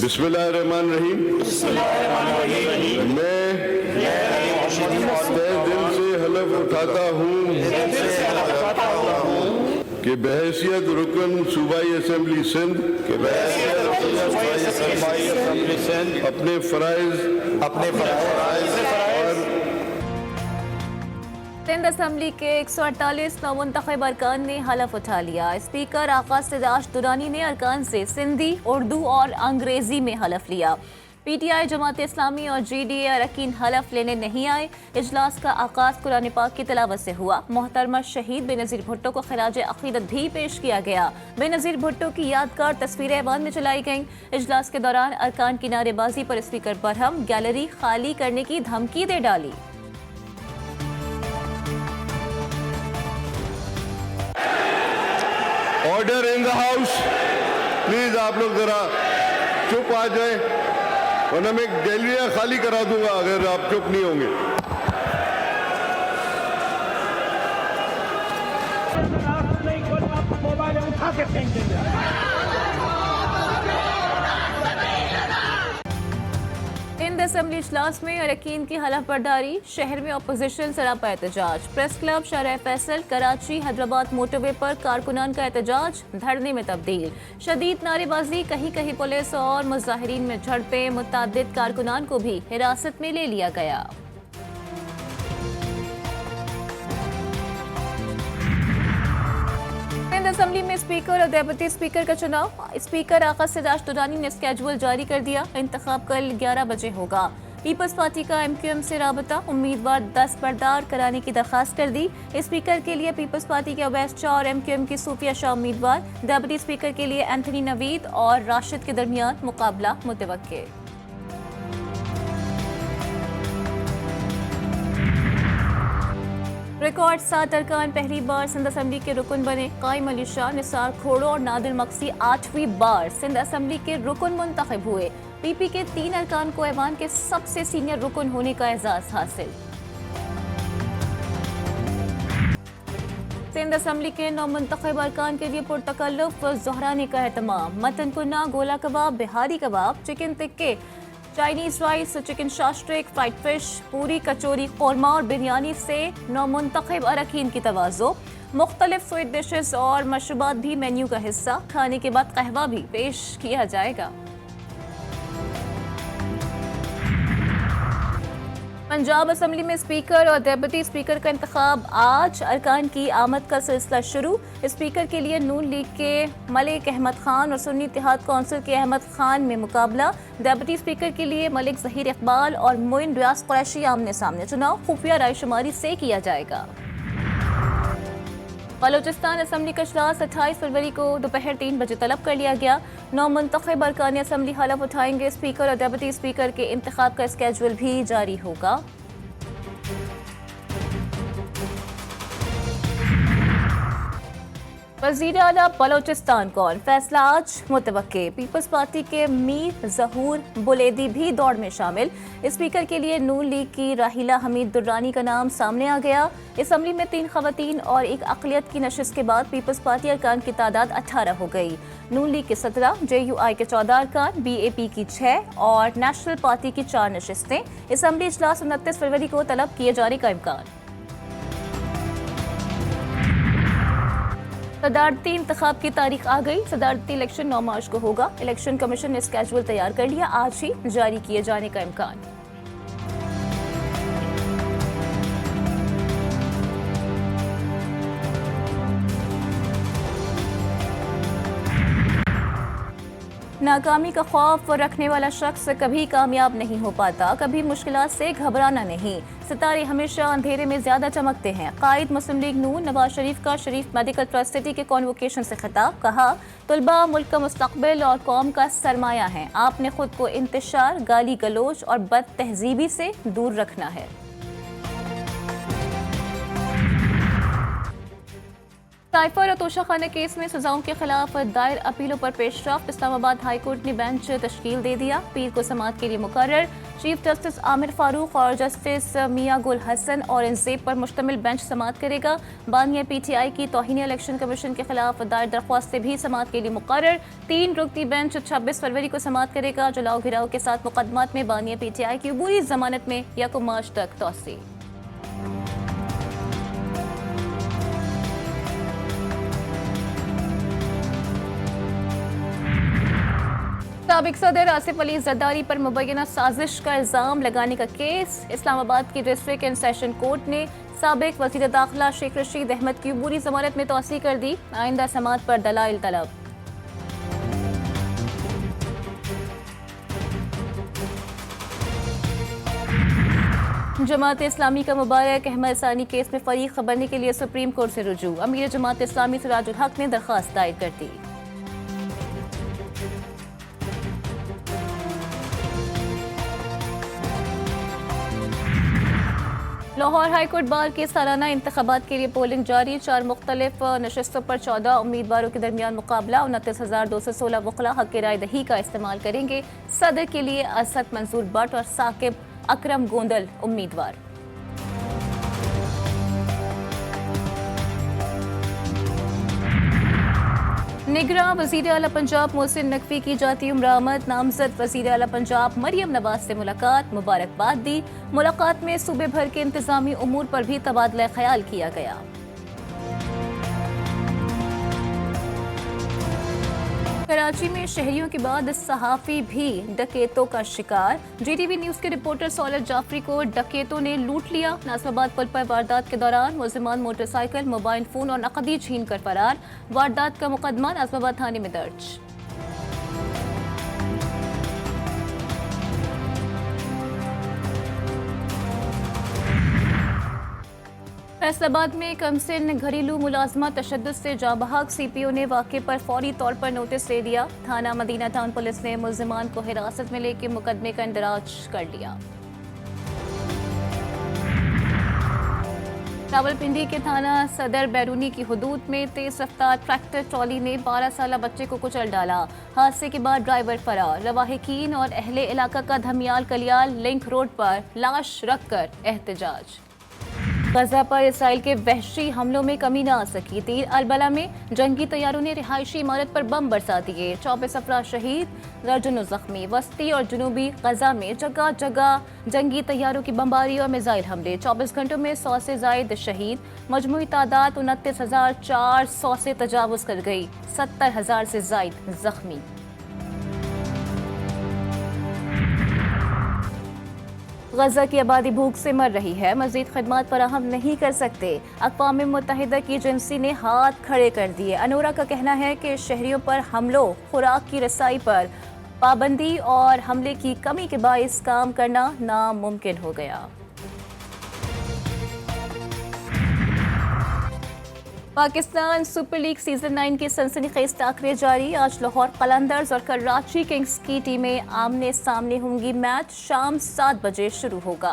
बिस्मिल्लाहिर्रहमानिर्रहीम। मैं तहे दिल से हलफ उठाता हूँ कि बहैसियत रुकन सूबाई असेंबली सिंध अपने फ़राइज़ और सिंध असम्बली के 148 नौमुंतखब अरकान ने हलफ उठा लिया। स्पीकर आका सदाश दुरानी ने अरकान से सिंधी, उर्दू और अंग्रेजी में हलफ लिया। पीटीआई, जमात इस्लामी और GDA अरकान हलफ लेने नहीं आए। इजलास का आगाज कुरान पाक की तिलावत से हुआ। मोहतरमा शहीद बेनज़ीर भुट्टो को खिराज अक़ीदत भी पेश किया गया। बेनज़ीर भुट्टो की यादगार तस्वीरें ऐवान में चलाई गईं। इजलास के दौरान अरकान की नारेबाजी पर स्पीकर बरहम, गैलरी खाली करने की धमकी दे डाली। Order in the house. Please आप लोग जरा चुप आ जाए, वरना मैं गैलरियां खाली करा दूंगा अगर आप चुप नहीं होंगे। मोबाइल उठा के फेंक देंगे। सिंध असेंबली इजलास में अरकान की हलफ बर्दारी। शहर में अपोजिशन सरापा एहतजाज। Press club, Shahrah Faisal, Karachi, Hyderabad motorway पर कारकुनान का एहतजाज धरने में तब्दील। शदीद नारेबाजी, कहीं कहीं पुलिस और मुजाहिरीन में झड़पें। मुतअद्दिद कारकुनान को भी हिरासत में ले लिया गया। सिंध असेंबली में स्पीकर और डेप्यूटी स्पीकर का चुनाव। स्पीकर आका सदाश दुरानी ने स्केड्यूल जारी कर दिया। इंतखाब कल 11 बजे होगा। पीपल्स पार्टी का MQM से राबता। उम्मीदवार 10 बरदार कराने की दरखास्त कर दी। स्पीकर के लिए पीपल्स पार्टी के अवैस शाह और MQM की सूफिया शाह उम्मीदवार। डेप्यूटी स्पीकर के लिए एंथनी नवीद और राशिद के दरमियान मुकाबला मुतवक्के। रिकॉर्ड 7 अरकान पहली बार सिंध असेंबली के रुकन बने। कायम अली शाह, निसार खोड़ो और नादिर मक्सी 8वीं बार सिंध असेंबली के रुकन मुंतखब हुए। PP के 3 अरकान को ऐवान के सबसे सीनियर रुकन होने का एजाज हासिल। सिंध असेंबली के नौमुंतखब अरकान के लिए पुरतकल्लुफ ज़हरानी का एहतमाम। मतन कुन्ना, गोला कबाब, बिहारी कबाब, चिकन टिक्के, Chinese rice, chicken shashlik, fried fish, puri, kachori, korma और बिरयानी से नौमुंतखब अरकान की तवाज़ो। मुख्तलिफ स्वीट डिशेस और मशरूबात भी मेन्यू का हिस्सा। खाने के बाद कहवा भी पेश किया जाएगा। पंजाब असेंबली में स्पीकर और डेप्यूटी स्पीकर का इंतखाब आज। अरकान की आमद का सिलसिला शुरू। स्पीकर के लिए नून लीग के मलिक अहमद खान और सुन्नी इत्तेहाद कौंसिल के अहमद खान में मुकाबला। डेप्यूटी स्पीकर के लिए मलिक ज़हीर इकबाल और मोइन रियाज कुरैशी आमने सामने। चुनाव खुफिया रायशुमारी से किया जाएगा। बलोचिस्तान असेंबली का इजलास 28 फरवरी को दोपहर 3 बजे तलब कर लिया गया। नौमुंतखब अरकान असेंबली हलफ उठाएंगे। स्पीकर और डेप्यूटी स्पीकर के इंतखाब का स्केड्यूल भी जारी होगा। वज़ीर आला बलोचिस्तान कौन, फैसला आज मुतवक्के। पीपल्स पार्टी के मीर ज़हूर बुलेदी भी दौड़ में शामिल। स्पीकर के लिए नून लीग की राहिला हमीद दुर्रानी का नाम सामने आ गया। असेंबली में 3 खवातीन और एक अक़लियत की नशिस्त के बाद पीपल्स पार्टी अरकान की तादाद 18 हो गई। नून लीग के 17, JUI के 14 अरकान, BAP की 6 और नेशनल पार्टी की 4 नशिस्तें। असेंबली इजलास 29 फरवरी को तलब किए जाने का इम्कान। सदारती इंतखाब की तारीख आ गई। सदारती इलेक्शन 9 मार्च को होगा। इलेक्शन कमीशन ने स्केड्यूल तैयार कर लिया। आज ही जारी किए जाने का इम्कान। नाकामी का खौफ रखने वाला शख्स कभी कामयाब नहीं हो पाता। कभी मुश्किलात से घबराना नहीं। सितारे हमेशा अंधेरे में ज्यादा चमकते हैं। कायद मुस्लिम लीग नून नवाज शरीफ का शरीफ मेडिकल ट्रस्ट सिटी के कॉन्वोकेशन से खिताब। कहा, तुलबा मुल्क का मुस्तकबिल और कौम का सरमाया है। आपने खुद को इंतशार, गाली गलोच और बद तहजीबी से दूर रखना है। साइफर और तोशाखाना केस में सजाओं के खिलाफ दायर अपीलों पर पेशरफ्त। इस्लामाबाद हाई कोर्ट ने बेंच तश्कील दे दिया। पीर को समाअत के लिए मुकर्रर। चीफ जस्टिस आमिर फारूक और जस्टिस मियां गुल हसन औरंगजेब पर मुश्तमिल बेंच समाअत करेगा। बानिया PTI की तौहीन इलेक्शन कमीशन के खिलाफ दायर दरख्वास्त से भी समाअत के लिए मुकर्रर। 3 रुकनी बेंच 26 फरवरी को समाअत करेगा। जलाओ घिराव के साथ मुकदमात में बानिया PTI की अबूरी जमानत में 1 मार्च तक तोसी। साबिक सदर आसिफ अली जरदारी पर मुबैना साजिश का इल्जाम लगाने का केस। इस्लामाबाद की डिस्ट्रिक्ट एंड सेशन कोर्ट ने साबिक वज़ीर दाखिला शेख रशीद अहमद की अबूरी जमानत में तोसी कर दी। आइंदा समाअत पर दलाइल तलब। जमात इस्लामी का मुबारक अहमद सानी केस में फरीक बनने के लिए सुप्रीम कोर्ट से रुजू। अमीर जमात इस्लामी सिराजुल हक ने दरख्वास्त दायर कर दी। लाहौर हाईकोर्ट बार के सालाना इंतखाबात के लिए पोलिंग जारी। 4 मुख्तलिफ नशस्तों पर 14 उम्मीदवारों के दरमियान मुकाबला। 29,216 वकला हक की राय दही का इस्तेमाल करेंगे। सदर के लिए असद मंसूर भट्ट और साकिब अकरम गोंदल उम्मीदवार। निगरां वज़ीर आला पंजाब मोहसिन नकवी की जाती उम्र आमद। नामजद वज़ीर आला पंजाब मरियम नवाज से मुलाकात, मुबारकबाद दी। मुलाकात में सूबे भर के इंतजामी उमूर पर भी तबादला ख्याल किया गया। कराची में शहरियों के बाद सहाफ़ी भी डकैतों का शिकार। GTV न्यूज़ के रिपोर्टर सौलत जाफरी को डकैतों ने लूट लिया। नासिराबाद पुल पर वारदात के दौरान मुलजिमान मोटरसाइकिल, मोबाइल फ़ोन और नकदी छीन कर फरार। वारदात का मुकदमा नासिराबाद थाने में दर्ज। फैसलाबाद में कमसिन घरेलू मुलाजमा तशद्दुद से जाँ बहक। CPO ने वाक़े पर फौरी तौर पर नोटिस दे दिया। थाना मदीना टाउन पुलिस ने मुलजिमान को हिरासत में लेकर मुकदमे का इंदराज कर लिया। रावलपिंडी के थाना सदर बैरूनी की हुदूद में तेज रफ्तार ट्रैक्टर ट्रॉली ने 12 साला बच्चे को कुचल डाला। हादसे के बाद ड्राइवर फरार। लवाहिकीन और अहले इलाका का धमियाल कलियाल लिंक रोड पर लाश रखकर एहतजाज। गजा पर इसराइल के वहशी हमलों में कमी न आ सकी। तीर अलबला में जंगी तैयारों ने रिहायशी इमारत पर बम बरसा दिए। 24 अफराद शहीद, दर्जनों जख्मी। वस्ती और जुनूबी गजा में जगह जगह जंगी तैयारों की बमबारी और मिसाइल हमले। 24 घंटों में 100 से जायद शहीद। मजमूई तादाद 29,400 से तजावुज कर गई। 70,000 से जायद जख्मी। गजा की आबादी भूख से मर रही है, मजीद खदमात फराहम नहीं कर सकते। अक़वाम मुत्तहिदा की एजेंसी ने हाथ खड़े कर दिए। अनोरा का कहना है कि शहरियों पर हमलों, खुराक की रसाई पर पाबंदी और हमले की कमी के बाइस काम करना नामुमकिन हो गया। पाकिस्तान सुपर लीग सीजन 9 की सनसनीखेज टाकरे जारी। आज लाहौर कलंदर्स और कराची किंग्स की टीमें आमने सामने होंगी। मैच शाम 7 बजे शुरू होगा।